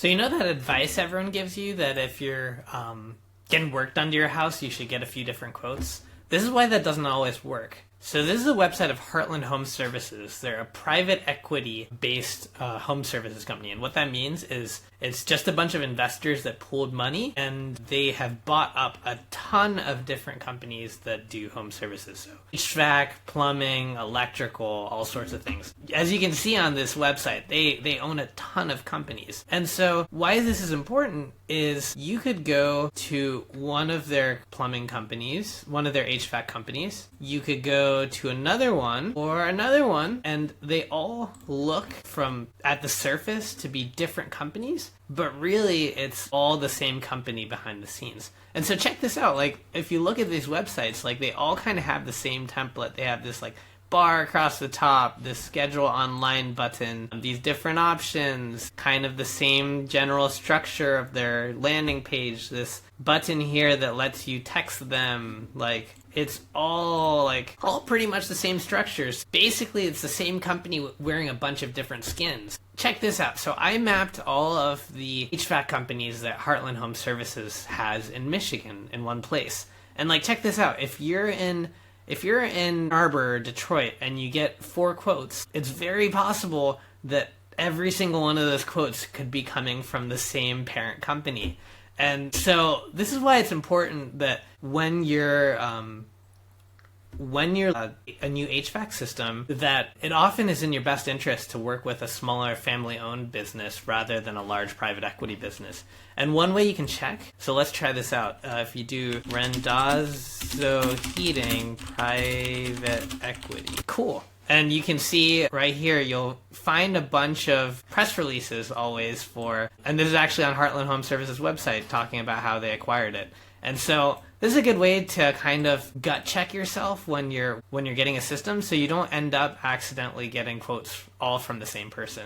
So you know that advice everyone gives you that if you're getting work done to your house, you should get a few different quotes? This is why that doesn't always work. So this is a website of Heartland Home Services. They're a private equity-based home services company. And what that means is it's just a bunch of investors that pooled money, and they have bought up a ton of different companies that do home services. So HVAC, plumbing, electrical, all sorts of things. As you can see on this website, they own a ton of companies. And so why this is important is you could go to one of their plumbing companies, one of their HVAC companies. You could go to another one or another one, and they all look at the surface to be different companies, but really it's all the same company behind the scenes. And so check this out. Like, if you look at these websites, like, they all kind of have the same template. They have this like bar across the top, this schedule online button, these different options, kind of the same general structure of their landing page, this button here that lets you text them. Like, it's all pretty much the same structures. Basically, it's the same company wearing a bunch of different skins. Check this out. So I mapped all of the HVAC companies that Heartland Home Services has in Michigan in one place. And like, check this out. If you're in Ann Arbor, Detroit, and you get 4 quotes, it's very possible that every single one of those quotes could be coming from the same parent company. And so this is why it's important that when you're a new HVAC system, that it often is in your best interest to work with a smaller family-owned business rather than a large private equity business. And one way you can check, so let's try this out. If you do Rendazzo Heating Private Equity, cool. And you can see right here, you'll find a bunch of press releases always and this is actually on Heartland Home Services website talking about how they acquired it. And so this is a good way to kind of gut check yourself when you're getting a system, so you don't end up accidentally getting quotes all from the same person.